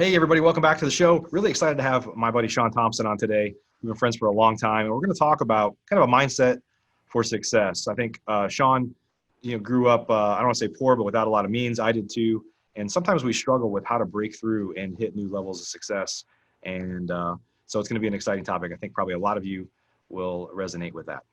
Hey, everybody, welcome back to the show. Really excited to have my buddy Sean Thomson on today. We've been friends for a long time, and we're going to talk about kind of a mindset for success. I think Sean, grew up, I don't want to say poor, but without a lot of means. I did too. And sometimes we struggle with how to break through and hit new levels of success. And so it's going to be an exciting topic. I think probably a lot of you will resonate with that.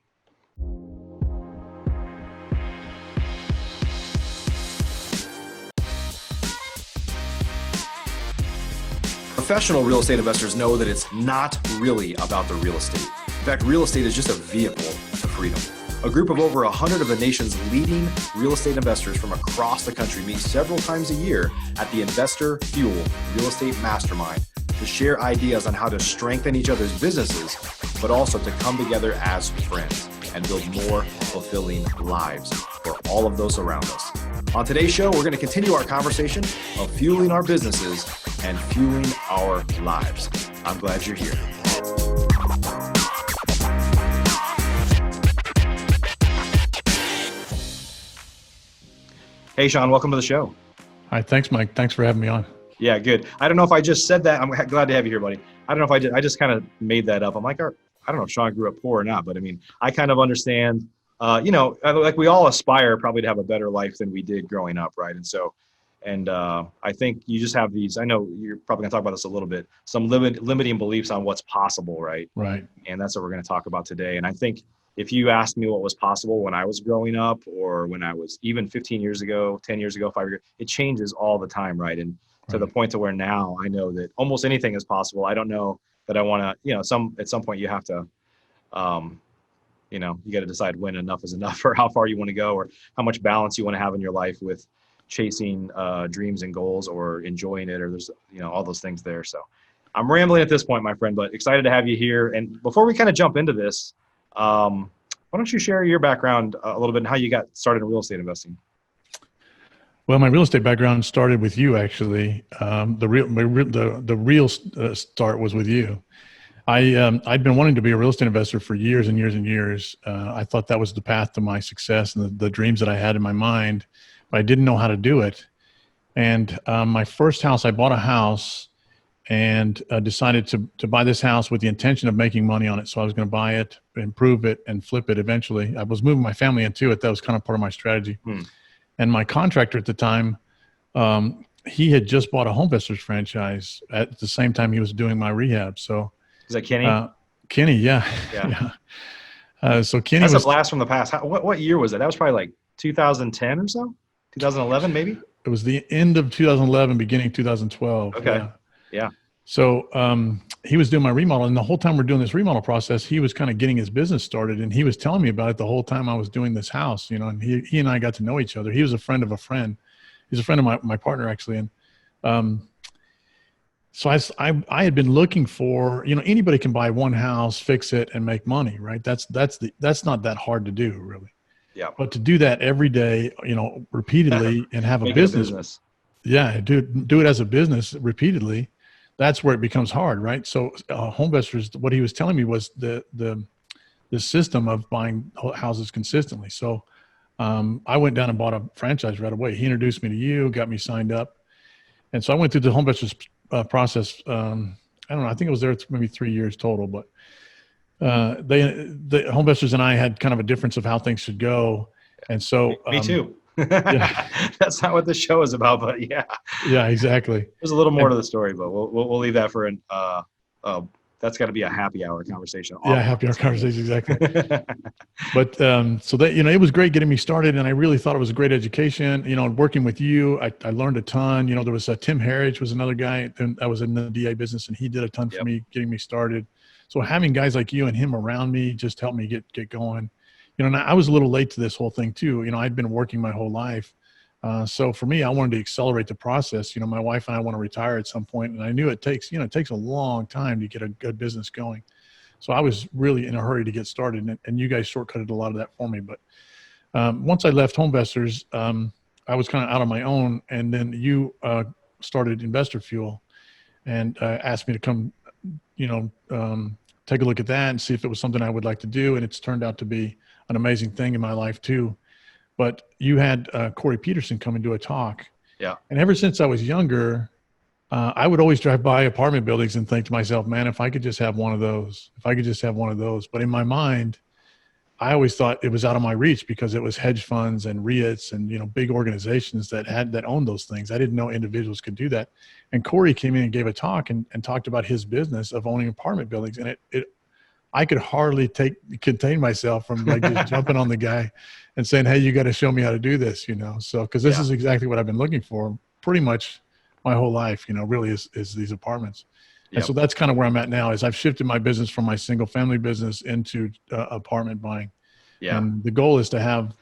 Professional real estate investors know that it's not really about the real estate. In fact, real estate is just a vehicle to freedom. A group of over 100 of the nation's leading real estate investors from across the country meet several times a year at the Investor Fuel Real Estate Mastermind to share ideas on how to strengthen each other's businesses, but also to come together as friends and build more fulfilling lives for all of those around us. On today's show, we're going to continue our conversation of fueling our businesses and fueling our lives. I'm glad you're here. Hey, Sean, welcome to the show. Hi, thanks, Mike. Thanks for having me on. Yeah, good. I don't know if I just said that. I'm glad to have you here, buddy. I don't know if I did. I just kind of made that up. I'm like, I don't know if Sean grew up poor or not, but I mean, I kind of understand, like we all aspire probably to have a better life than we did growing up, right? And so, I think you just have these, I know you're probably gonna talk about this a little bit, some limiting beliefs on what's possible, right? Right. And that's what we're gonna talk about today. And I think if you asked me what was possible when I was growing up or when I was even 15 years ago, 10 years ago, 5 years ago, it changes all the time, right? And to the point to where now I know that almost anything is possible. I don't know that I want to, at some point you have to, you got to decide when enough is enough or how far you want to go or how much balance you want to have in your life with chasing dreams and goals or enjoying it, or there's, all those things there. So I'm rambling at this point, my friend, but excited to have you here. And before we kind of jump into this, why don't you share your background a little bit and how you got started in real estate investing? Well, my real estate background started with you, actually. The real start was with you. I'd been wanting to be a real estate investor for years and years and years. I thought that was the path to my success and the dreams that I had in my mind, but I didn't know how to do it. And my first house, I bought a house and decided to buy this house with the intention of making money on it. So I was going to buy it, improve it, and flip it eventually. I was moving my family into it. That was kind of part of my strategy. And my contractor at the time, he had just bought a Homevestors franchise at the same time he was doing my rehab. So is that Kenny? Kenny, yeah. So Kenny That's a blast from the past. What year was it? That was probably like 2010 or so? 2011 maybe? It was the end of 2011, beginning 2012. Okay. Yeah. So he was doing my remodel, and the whole time we're doing this remodel process, he was kind of getting his business started, and he was telling me about it the whole time I was doing this house, and he and I got to know each other. He was a friend of a friend. He's a friend of my partner, actually. And so I had been looking for, anybody can buy one house, fix it, and make money, right? That's not that hard to do, really. Yeah. But to do that every day, repeatedly and have a business. Yeah, do it as a business repeatedly. That's where it becomes hard, right? So Homevestors, what he was telling me was the system of buying houses consistently. So I went down and bought a franchise right away. He introduced me to you, got me signed up. And so I went through the Homevestors process. I don't know, I think it was there maybe 3 years total, but the Homevestors and I had kind of a difference of how things should go. And so me too. Yeah. That's not what the show is about, but yeah. Yeah, exactly. There's a little more to the story, but we'll leave that for an that's got to be a happy hour conversation. Yeah, happy hour conversation, exactly. But so that it was great getting me started, and I really thought it was a great education. Working with you, I learned a ton. There was Tim Harridge was another guy that was in the DA business, and he did a ton for me getting me started. So having guys like you and him around me just helped me get going. And I was a little late to this whole thing too. I'd been working my whole life. So for me, I wanted to accelerate the process. My wife and I want to retire at some point, and I knew it takes a long time to get a good business going. So I was really in a hurry to get started, and you guys shortcutted a lot of that for me. But once I left Homevestors, I was kind of out on my own, and then you started Investor Fuel and asked me to come, take a look at that and see if it was something I would like to do. And it's turned out to be an amazing thing in my life too. But you had Corey Peterson come and do a talk. Yeah. And ever since I was younger, I would always drive by apartment buildings and think to myself, man, if I could just have one of those, if I could just have one of those. But in my mind, I always thought it was out of my reach because it was hedge funds and REITs and, big organizations that owned those things. I didn't know individuals could do that. And Corey came in and gave a talk and talked about his business of owning apartment buildings. And I could hardly contain myself from like just jumping on the guy and saying, hey, you got to show me how to do this, So, cause this is exactly what I've been looking for pretty much my whole life, really is these apartments. And so that's kind of where I'm at now is I've shifted my business from my single family business into apartment buying. Yeah. And the goal is to have,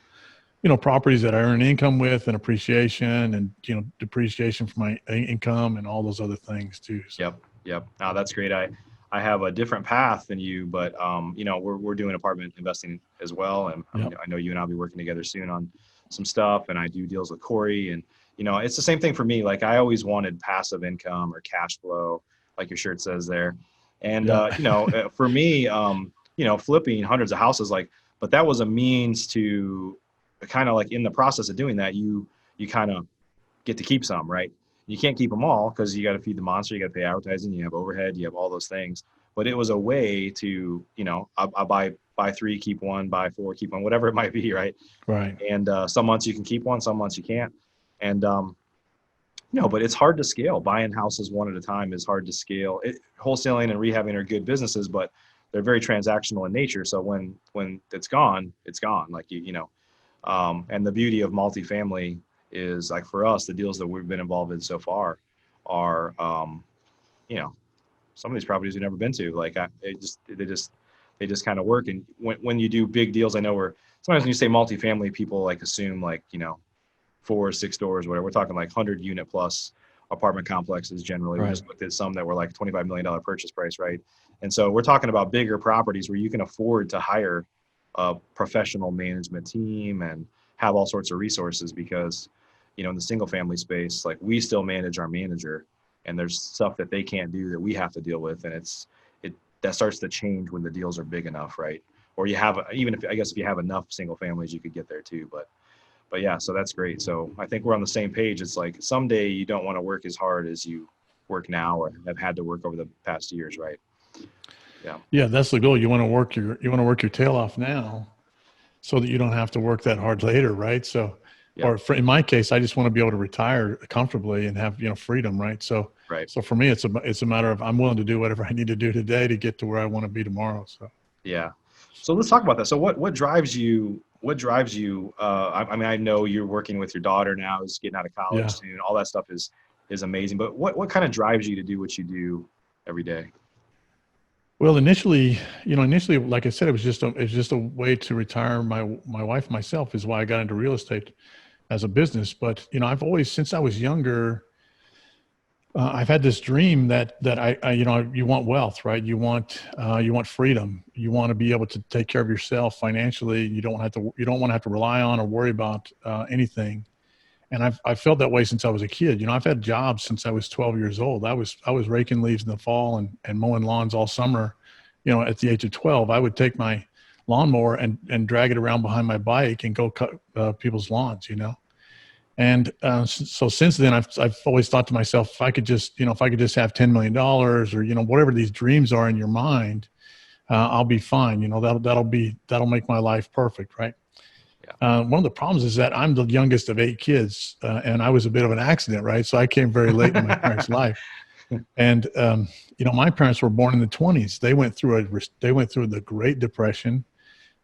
properties that I earn income with and appreciation and, depreciation for my income and all those other things too. So. Yep. Oh, that's great. I have a different path than you, but, we're doing apartment investing as well. And I know you and I'll be working together soon on some stuff, and I do deals with Corey, and, it's the same thing for me. Like I always wanted passive income or cash flow, like your shirt says there. And, for me, flipping hundreds of houses, but that was a means to kind of like in the process of doing that, you kind of get to keep some, right? You can't keep them all because you got to feed the monster, you got to pay advertising, you have overhead, you have all those things. But it was a way to, I buy 3, keep 1, buy 4, keep 1, whatever it might be, right? Right. And some months you can keep 1, some months you can't. And, but it's hard to scale. Buying houses one at a time is hard to scale. Wholesaling and rehabbing are good businesses, but they're very transactional in nature. So when it's gone, it's gone. Like, and the beauty of multifamily is like for us, the deals that we've been involved in so far are, some of these properties we've never been to. Like they just kind of work. And when you do big deals, I know sometimes when you say multifamily, people like assume like, 4 or 6 doors, whatever. We're talking like 100 unit plus apartment complexes generally. Right. We just looked at some that were like $25 million purchase price, right? And so we're talking about bigger properties where you can afford to hire a professional management team and have all sorts of resources because, in the single family space, like we still manage our manager and there's stuff that they can't do that we have to deal with. And that starts to change when the deals are big enough, right? Or you have, if you have enough single families, you could get there too. But yeah, so that's great. So I think we're on the same page. It's like someday you don't want to work as hard as you work now or have had to work over the past years, right? Yeah, that's the goal. You want to work your tail off now so that you don't have to work that hard later, right? So, or in my case, I just want to be able to retire comfortably and have, freedom, right? So, so for me, it's a matter of I'm willing to do whatever I need to do today to get to where I want to be tomorrow. So, yeah. So let's talk about that. So what drives you? I know you're working with your daughter now, is getting out of college soon. All that stuff is amazing. But what kind of drives you to do what you do every day? Well, initially, like I said, it was just a way to retire my wife and myself is why I got into real estate as a business. But, I've always, since I was younger, I've had this dream that I you want wealth, right? You want freedom. You want to be able to take care of yourself financially. You don't want to have to rely on or worry about anything. And I've felt that way since I was a kid. I've had jobs since I was 12 years old. I was raking leaves in the fall and mowing lawns all summer. At the age of 12, I would take my lawnmower and drag it around behind my bike and go cut people's lawns. And so since then, I've always thought to myself, if I could just have $10 million or whatever these dreams are in your mind, I'll be fine. That'll make my life perfect, right? One of the problems is that I'm the youngest of 8 kids, and I was a bit of an accident, right? So I came very late in my parents' life, and my parents were born in the 1920s. They went through the Great Depression.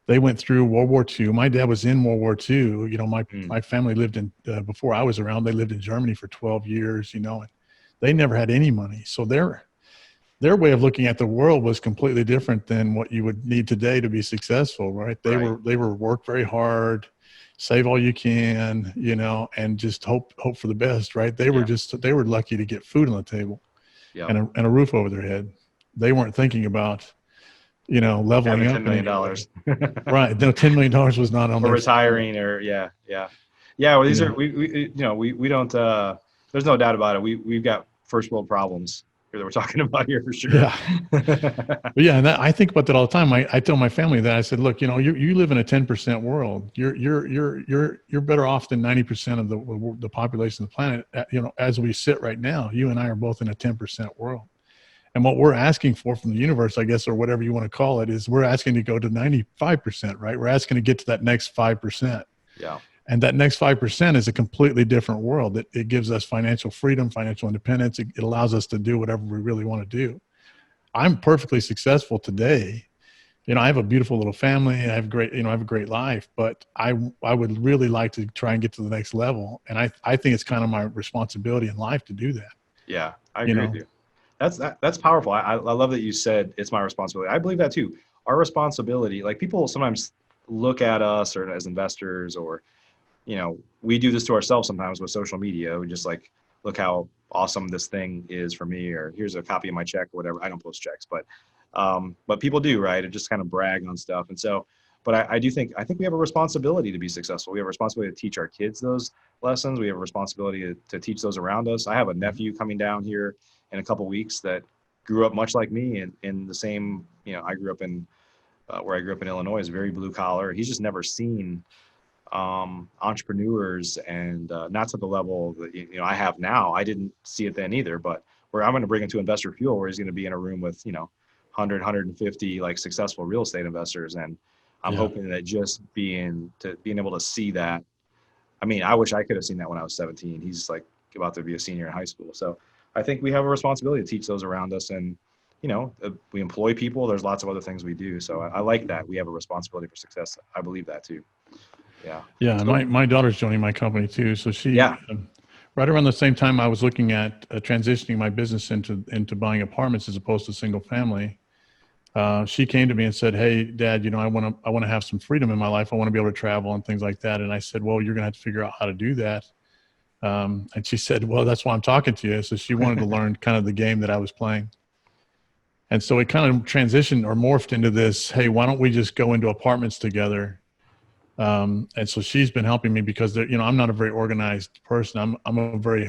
They went through World War II. My dad was in World War II. My family lived in before I was around. They lived in Germany for 12 years. And they never had any money, so their way of looking at the world was completely different than what you would need today to be successful, right? They were work very hard, save all you can, and just hope for the best, right? They were lucky to get food on the table and a roof over their head. They weren't thinking about, leveling up. $10 million. Right. No, $10 million was not on their retiring or Well, these are, we don't, there's no doubt about it. We've got first world problems. that we're talking about here for sure. Yeah. But yeah, and I think about that all the time. I tell my family that. I said, look, you live in a 10% world. You're better off than 90% of the population of the planet. As we sit right now, you and I are both in a 10% world. And what we're asking for from the universe, I guess, or whatever you want to call it, is we're asking to go to 95%, right? We're asking to get to that next 5%. Yeah. And that next 5% is a completely different world. It gives us financial freedom, financial independence. It allows us to do whatever we really want to do. I'm perfectly successful today. I have a beautiful little family. I have a great life, but I would really like to try and get to the next level. And I think it's kind of my responsibility in life to do that. Yeah, I agree with you. That's powerful. I love that you said it's my responsibility. I believe that too. Our responsibility, like people sometimes look at us or as investors, or we do this to ourselves sometimes with social media. We just like, look how awesome this thing is for me, or here's a copy of my check or whatever. I don't post checks, but people do, right? And just kind of brag on stuff. And so, but I think we have a responsibility to be successful. We have a responsibility to teach our kids those lessons. We have a responsibility to teach those around us. I have a nephew coming down here in a couple weeks that grew up much like me in the same, I grew up in where I grew up in Illinois, is very blue collar. He's just never seen entrepreneurs, and not to the level that I have now. I didn't see it then either, but where I'm going to bring him to Investor Fuel, where he's going to be in a room with 150 like successful real estate investors, and I'm hoping that just being able to see that. I mean, I wish I could have seen that when I was 17. He's like about to be a senior in high school, so I think we have a responsibility to teach those around us, and we employ people. There's lots of other things we do, so I like that we have a responsibility for success. I believe that too. Yeah. Yeah. So, My daughter's joining my company too. So she, right around the same time I was looking at transitioning my business into buying apartments as opposed to single family. She came to me and said, "Hey, Dad, I want to have some freedom in my life. I want to be able to travel and things like that." And I said, "Well, you're going to have to figure out how to do that." And she said, "Well, that's why I'm talking to you." So she wanted to learn kind of the game that I was playing. And so it kind of transitioned or morphed into this, "Hey, why don't we just go into apartments together?" And so she's been helping me because I'm not a very organized person. I'm a very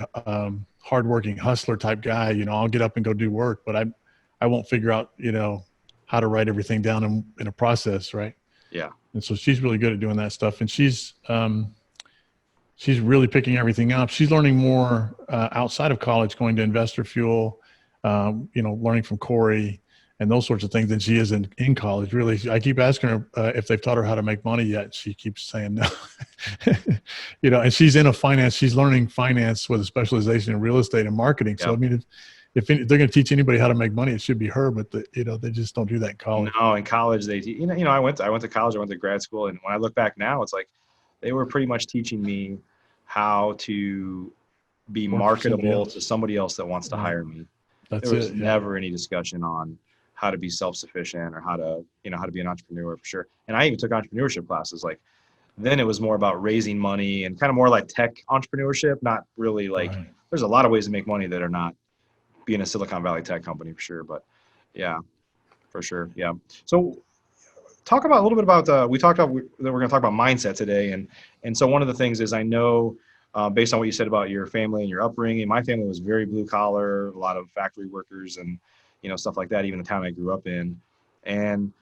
hardworking hustler type guy. I'll get up and go do work, but I won't figure out how to write everything down in a process, right? Yeah. And so she's really good at doing that stuff, and she's really picking everything up. She's learning more outside of college, going to Investor Fuel, learning from Corey and those sorts of things than she is in college. Really, I keep asking her if they've taught her how to make money yet. She keeps saying no. And she's in finance. She's learning finance with a specialization in real estate and marketing. So I mean, if they're going to teach anybody how to make money, it should be her. But they just don't do that in college. No, in college I went to college. I went to grad school, and when I look back now, it's like they were pretty much teaching me how to be marketable to somebody else that wants to hire me. There was never any discussion on how to be self-sufficient or how to be an entrepreneur for sure. And I even took entrepreneurship classes. Like then it was more about raising money and kind of more like tech entrepreneurship, not really like there's a lot of ways to make money that are not being a Silicon Valley tech company for sure. But yeah, for sure. Yeah. So talk about a little bit about we talked about that we're going to talk about mindset today. And so one of the things is I know based on what you said about your family and your upbringing, my family was very blue collar, a lot of factory workers and stuff like that, even the town I grew up in. And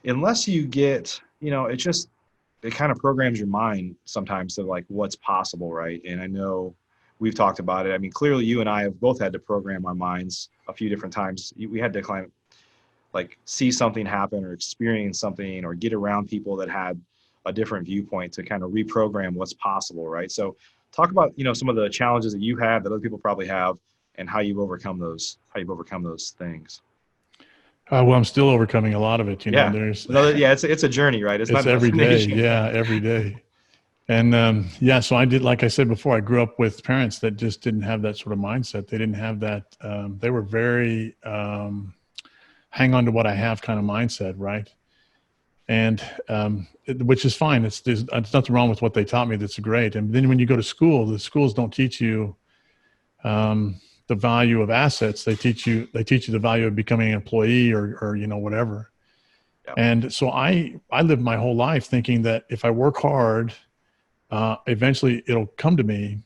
unless you get, it kind of programs your mind sometimes to like what's possible, right? And I know we've talked about it. I mean, clearly you and I have both had to program our minds a few different times. We had to see something happen or experience something or get around people that had a different viewpoint to kind of reprogram what's possible, right? So talk about, some of the challenges that you have that other people probably have and how you've overcome those things. Well, I'm still overcoming a lot of it. It's a journey, right? It's not every day. Yeah. Every day. And so I did, like I said before, I grew up with parents that just didn't have that sort of mindset. They didn't have that. They were very hang on to what I have kind of mindset, right? And which is fine. There's nothing wrong with what they taught me. That's great. And then when you go to school, the schools don't teach you the value of assets. They teach you the value of becoming an employee or whatever. Yep. And so I lived my whole life thinking that if I work hard, eventually it'll come to me.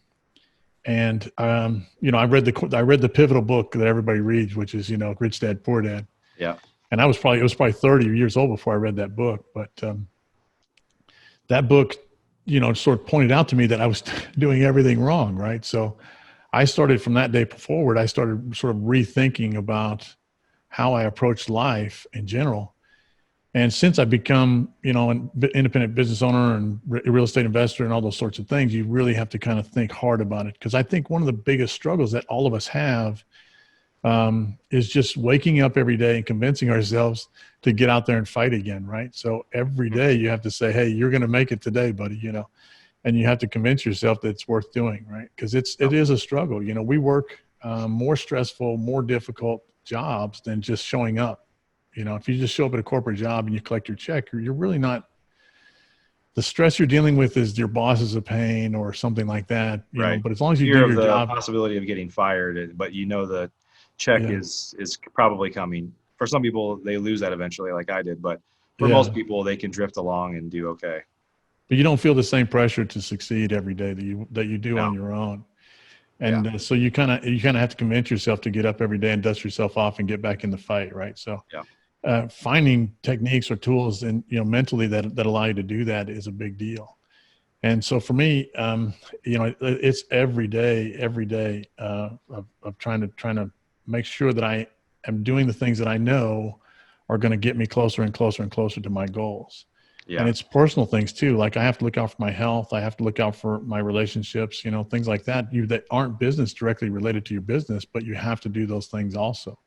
And I read the pivotal book that everybody reads, which is Rich Dad Poor Dad. Yeah. And it was probably 30 years old before I read that book. But that book, sort of pointed out to me that I was doing everything wrong, right? So I started from that day forward. I started sort of rethinking about how I approach life in general. And since I've become, an independent business owner and real estate investor and all those sorts of things, you really have to kind of think hard about it. Because I think one of the biggest struggles that all of us have is just waking up every day and convincing ourselves to get out there and fight again, right? So every day you have to say, hey, you're going to make it today, buddy, and you have to convince yourself that it's worth doing, right? Because it is a struggle. We work more stressful, more difficult jobs than just showing up. If you just show up at a corporate job and you collect your check, you're really not, the stress you're dealing with is your boss is a pain or something like that, Right. But as long as you Fear do of your the job, possibility of getting fired, but the check yeah, is probably coming. For some people, they lose that eventually, like I did. But for yeah. most people, they can drift along and do okay. But you don't feel the same pressure to succeed every day that you do No. on your own. Yeah. And so you kind of have to convince yourself to get up every day and dust yourself off and get back in the fight, right? So Yeah. finding techniques or tools and mentally that allow you to do that is a big deal. And so for me, it's every day of trying to make sure that I am doing the things that I know are going to get me closer and closer and closer to my goals. Yeah. And it's personal things too. Like I have to look out for my health. I have to look out for my relationships, things like that. That aren't business directly related to your business, but you have to do those things also.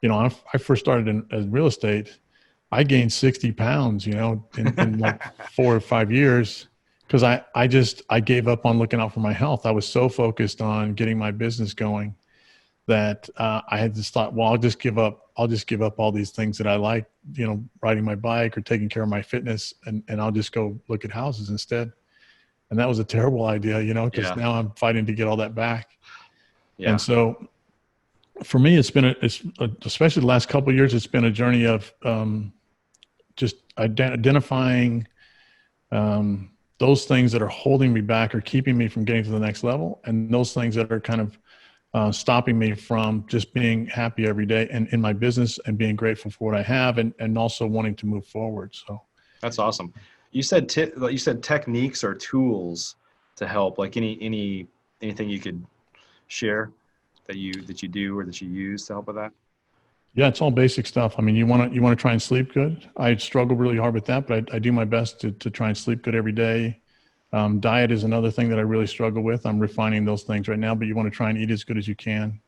I first started in real estate. I gained 60 pounds, in like 4 or 5 years. Because I gave up on looking out for my health. I was so focused on getting my business going that I had just thought, well, I'll just give up all these things that I like, riding my bike or taking care of my fitness, and I'll just go look at houses instead. And that was a terrible idea, because now I'm fighting to get all that back. Yeah. And so for me, especially the last couple of years, it's been a journey of just identifying those things that are holding me back or keeping me from getting to the next level, and those things that are kind of stopping me from just being happy every day and in my business and being grateful for what I have, and also wanting to move forward. So That's awesome. You said techniques or tools to help, like anything you could share that you do or that you use to help with that? yeah, it's all basic stuff. I mean, you want to try and sleep good. I struggle really hard with that, but I do my best to try and sleep good every day. Diet is another thing that I really struggle with. I'm refining those things right now, but you want to try and eat as good as you can.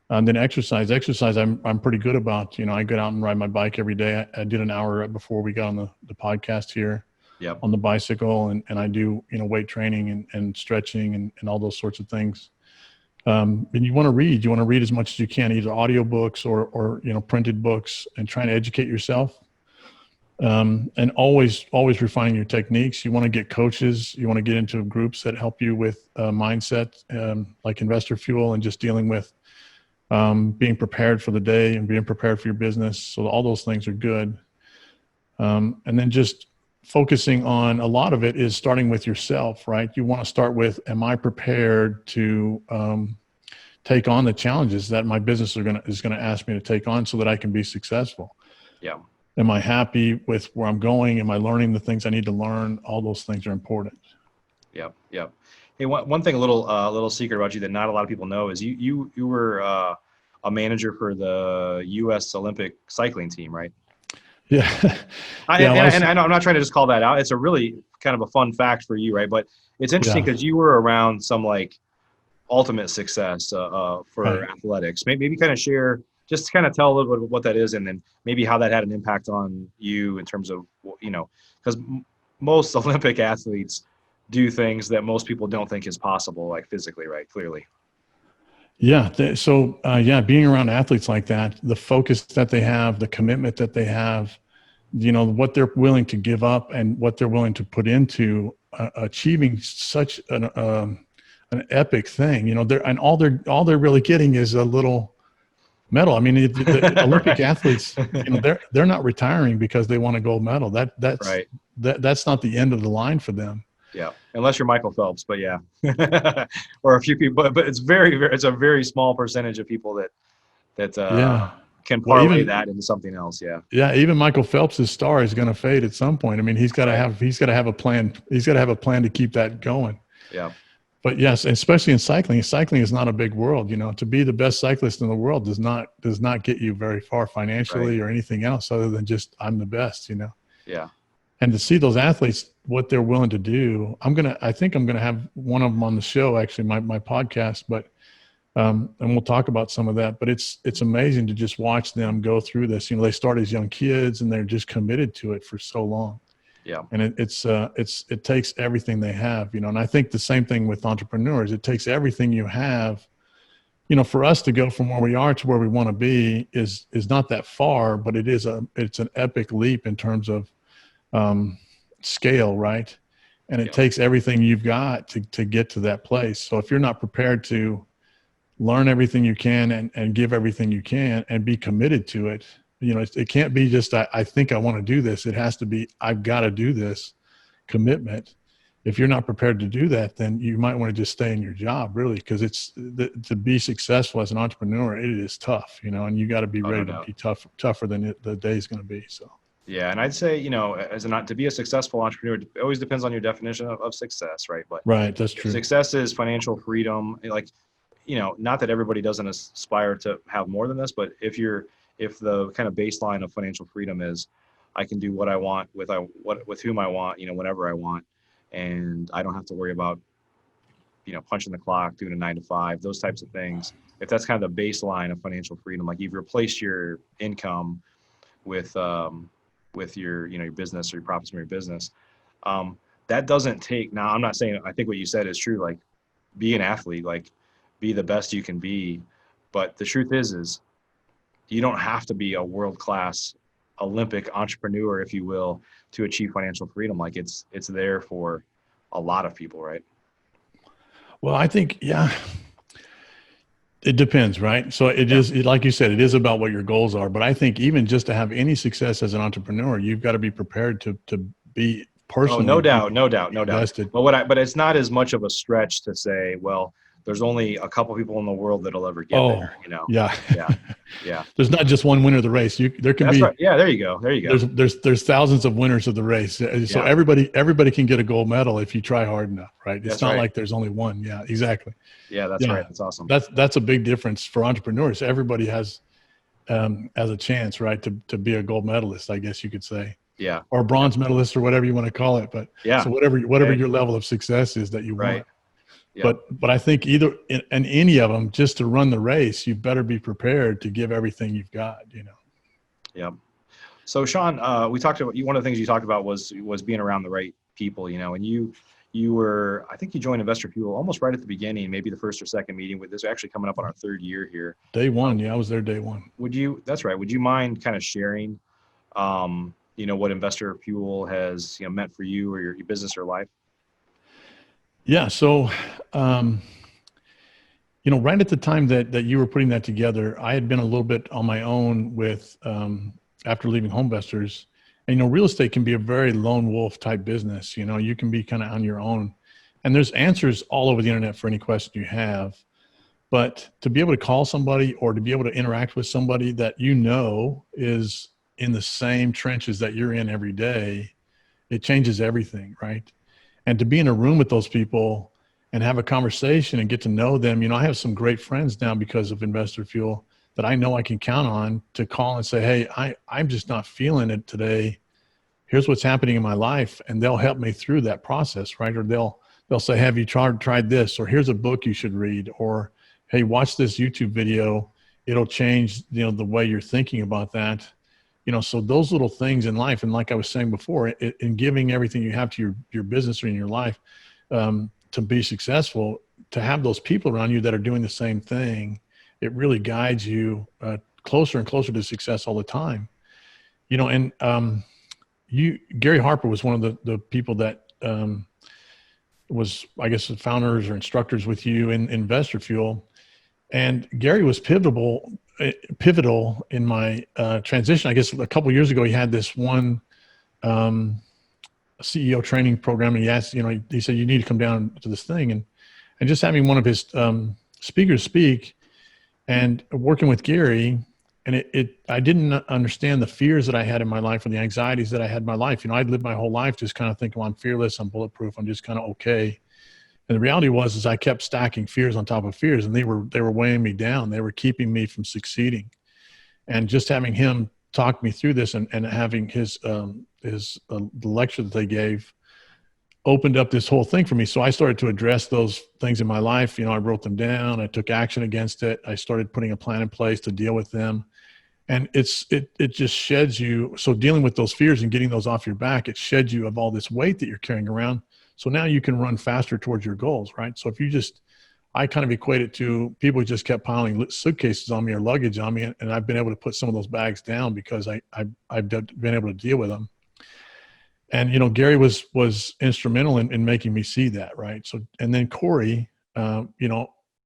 Then exercise, I'm pretty good about. I get out and ride my bike every day. I did an hour right before we got on the podcast here. Yep. On the bicycle, and I do weight training and stretching and all those sorts of things. And you want to read as much as you can, either audiobooks or printed books, and trying to educate yourself. And always refining your techniques. You want to get coaches. You want to get into groups that help you with mindset, like Investor Fuel, and just dealing with being prepared for the day and being prepared for your business. So all those things are good. And then just focusing on, a lot of it is starting with yourself, right? You want to start with, am I prepared to take on the challenges that my business is going to ask me to take on so that I can be successful? Yeah. Am I happy with where I'm going? Am I learning the things I need to learn? All those things are important. Yep. Yep. Hey, one thing, a little secret about you that not a lot of people know is you were a manager for the U.S. Olympic cycling team, right? Yeah. And I'm not trying to just call that out. It's a really kind of a fun fact for you, right? But it's interesting because you were around some like ultimate success for Right. athletics. Maybe kind of share, just kind of tell a little bit of what that is, and then maybe how that had an impact on you in terms of, because most Olympic athletes do things that most people don't think is possible, like physically, right? Clearly. Yeah. So being around athletes like that, the focus that they have, the commitment that they have, what they're willing to give up and what they're willing to put into achieving such an epic thing, and all they're really getting is a little medal. I mean, the Olympic athletes, they're not retiring because they want a gold medal. That's Right. that's not the end of the line for them. Yeah. unless you're Michael Phelps, but yeah, or a few people, but it's a very small percentage of people that Yeah. can Well, parlay even that into something else. Yeah, even Michael Phelps's star is going to fade at some point. I mean, right. he's got to have a plan. He's got to have a plan to keep that going. Yeah, But yes, especially in cycling, cycling is not a big world. You know, to be the best cyclist in the world does not get you very far right. financially or anything else other than just I'm the best. You know, Yeah, and to see those athletes what they're willing to do, I think I'm gonna have one of them on the show, actually, my podcast. But and we'll talk about some of that. But it's amazing to just watch them go through this. You know, they start as young kids and they're just committed to it for so long. yeah, And it takes everything they have, you know. And I think the same thing with entrepreneurs. It takes everything you have. You know, for us to go from where we are to where we want to be is not that far, but it's an epic leap in terms of um, scale, right? And it yeah, takes everything you've got to get to that place. So if you're not prepared to learn everything you can and give everything you can and be committed to it, you know, it can't be just, I think I want to do this. It has to be, I've got to do this commitment. If you're not prepared to do that, then you might want to just stay in your job, really, because to be successful as an entrepreneur, it is tough, you know, and you got to be oh, no ready to doubt. be tougher than the day's going to be. So. Yeah, and I'd say, to be a successful entrepreneur, it always depends on your definition of success, right? But Right. That's if true. success is financial freedom, like, not that everybody doesn't aspire to have more than this, but if the kind of baseline of financial freedom is I can do what I want with whom I want, whenever I want, and I don't have to worry about, punching the clock, doing a 9 to 5, those types of things. If that's kind of the baseline of financial freedom, like you've replaced your income with your your business or your profits from your business, that doesn't take. Now, I'm not saying I think what you said is true. Like, be an athlete, like be the best you can be, but the truth is you don't have to be a world class Olympic entrepreneur, if you will, to achieve financial freedom. Like it's there for a lot of people, right? Well, I think, yeah, it depends, right? So Yeah. like you said, it is about what your goals are. But I think even just to have any success as an entrepreneur, you've got to be prepared to be Oh, no personally, doubt, no doubt, no doubt. invested. But it's not as much of a stretch to say, well, there's only a couple people in the world that'll ever get Oh, there. yeah. Yeah, yeah. There's not just one winner of the race. There can That's right. be Yeah, there you go. There you go. there's thousands of winners of the race. So Yeah, everybody can get a gold medal if you try hard enough, right? It's that's not right. like there's only one. Yeah, exactly. Yeah, that's right. Yeah, That's awesome. that's a big difference for entrepreneurs. Everybody has a chance, right, to be a gold medalist, I guess you could say, Yeah, or a yeah, bronze medalist, or whatever you want to call it. But yeah. so whatever Hey, your level of success is that you right. want. Yep. But I think either in any of them, just to run the race, you better be prepared to give everything you've got. You know. Yep. So Sean, we talked about one of the things you talked about was being around the right people, and you were, I think you joined Investor Fuel almost right at the beginning, maybe the first or second meeting. With this actually coming up on our third year here. Day Uh, one, yeah, I was there day one. That's right. Would you mind kind of sharing, what Investor Fuel has meant for you or your business or life? Yeah. So, um, right at the time that you were putting that together, I had been a little bit on my own with after leaving Homevestors. And real estate can be a very lone wolf type business. You can be kind of on your own, and there's answers all over the internet for any question you have. But to be able to call somebody or to be able to interact with somebody that is in the same trenches that you're in every day, it changes everything, right? And to be in a room with those people and have a conversation and get to know them. I have some great friends now because of Investor Fuel that I know I can count on to call and say, hey, I'm just not feeling it today. Here's what's happening in my life. And they'll help me through that process, right? Or they'll say, have you tried this? Or here's a book you should read. Or, hey, watch this YouTube video. It'll change, the way you're thinking about that. So those little things in life, and like I was saying before, in giving everything you have to your business or in your life, to be successful, to have those people around you that are doing the same thing, it really guides you closer and closer to success all the time. And Gary Harper was one of the people that was, I guess, the founders or instructors with you in Investor Fuel. And Gary was pivotal in my transition. I guess a couple of years ago, he had this one CEO training program, and he asked, he said, you need to come down to this thing, and just having one of his speakers speak, and working with Gary, and I didn't understand the fears that I had in my life and the anxieties that I had in my life. I'd lived my whole life just kind of thinking, well, I'm fearless, I'm bulletproof, I'm just kind of okay. And the reality was I kept stacking fears on top of fears, and they were weighing me down. They were keeping me from succeeding. And just having him talk me through this, and having his the lecture that they gave opened up this whole thing for me. So I started to address those things in my life. I wrote them down. I took action against it. I started putting a plan in place to deal with them. And it just sheds you. So dealing with those fears and getting those off your back, it sheds you of all this weight that you're carrying around. So now you can run faster towards your goals, right? So if you I kind of equate it to people who just kept piling suitcases on me or luggage on me, and I've been able to put some of those bags down because I've been able to deal with them. And Gary was instrumental in making me see that, right? So, and then Corey,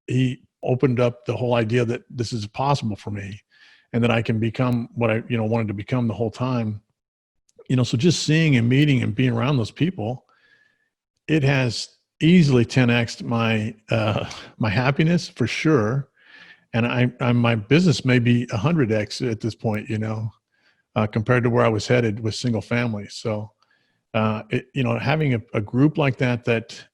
he opened up the whole idea that this is possible for me, and that I can become what I wanted to become the whole time. So just seeing and meeting and being around those people, it has easily 10x'd my my happiness for sure, and I my business may be 100x at this point, compared to where I was headed with single family. So. Having a group like that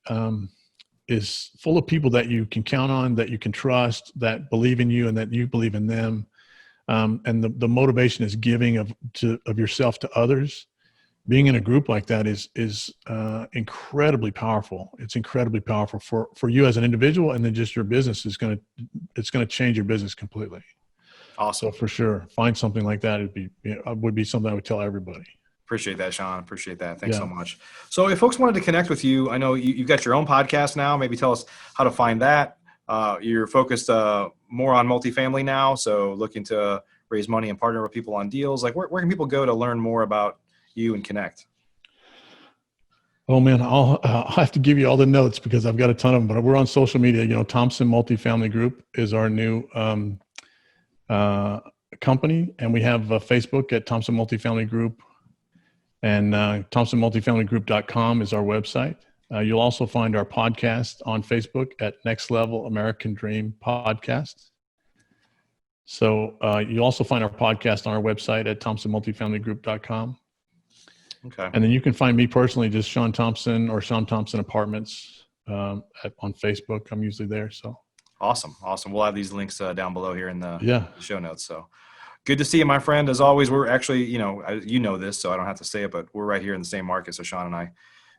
is full of people that you can count on, that you can trust, that believe in you and that you believe in them. And the motivation is giving of yourself to others. Being in a group like that is incredibly powerful. It's incredibly powerful for you as an individual, and then just your business it's going to change your business completely. Awesome. So for sure, find something like that. Would be something I would tell everybody. Appreciate that, Sean. Appreciate that. Thanks so much. So if folks wanted to connect with you, I know you've got your own podcast now. Maybe tell us how to find that. You're focused more on multifamily now, so looking to raise money and partner with people on deals. Like where can people go to learn more about you and connect? Oh man, I'll have to give you all the notes because I've got a ton of them, but we're on social media. Thomson Multifamily Group is our new company, and we have Facebook at Thomson Multifamily Group. And ThomsonMultifamilyGroup.com is our website. You'll also find our podcast on Facebook at Next Level American Dream Podcast. So you'll also find our podcast on our website at ThomsonMultifamilyGroup.com. Okay. And then you can find me personally, just Sean Thomson or Sean Thomson Apartments on Facebook. I'm usually there. So awesome. We'll have these links down below here in the show notes. So. Good to see you, my friend. As always, we're actually, this, so I don't have to say it, but we're right here in the same market. So Sean and I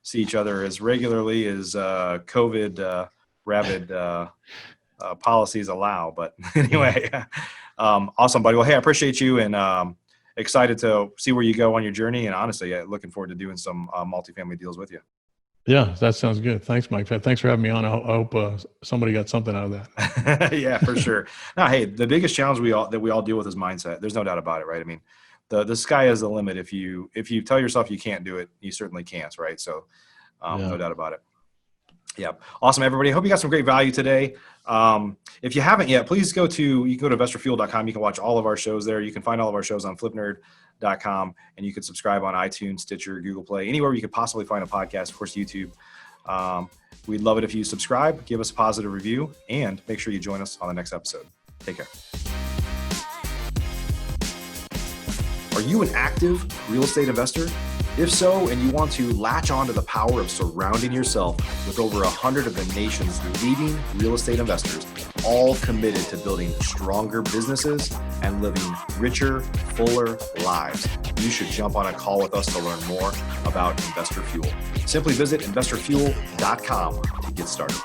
see each other as regularly as COVID rabid policies allow. But anyway, awesome, buddy. Well, hey, I appreciate you, and excited to see where you go on your journey. And honestly, looking forward to doing some multifamily deals with you. Yeah, that sounds good. Thanks, Mike. Thanks for having me on. I hope somebody got something out of that. Yeah, for sure. Now, hey, the biggest challenge we all deal with is mindset. There's no doubt about it, right? I mean, the sky is the limit. If you tell yourself you can't do it, you certainly can't, right? So, no doubt about it. Yeah, awesome, everybody. I hope you got some great value today. If you haven't yet, please you can go to investorfuel.com. You can watch all of our shows there. You can find all of our shows on flipnerd.com, and you can subscribe on iTunes, Stitcher, Google Play, anywhere you could possibly find a podcast, of course, YouTube. We'd love it if you subscribe, give us a positive review, and make sure you join us on the next episode. Take care. Are you an active real estate investor? If so, and you want to latch on to the power of surrounding yourself with over 100 of the nation's leading real estate investors, all committed to building stronger businesses and living richer, fuller lives, you should jump on a call with us to learn more about Investor Fuel. Simply visit investorfuel.com to get started.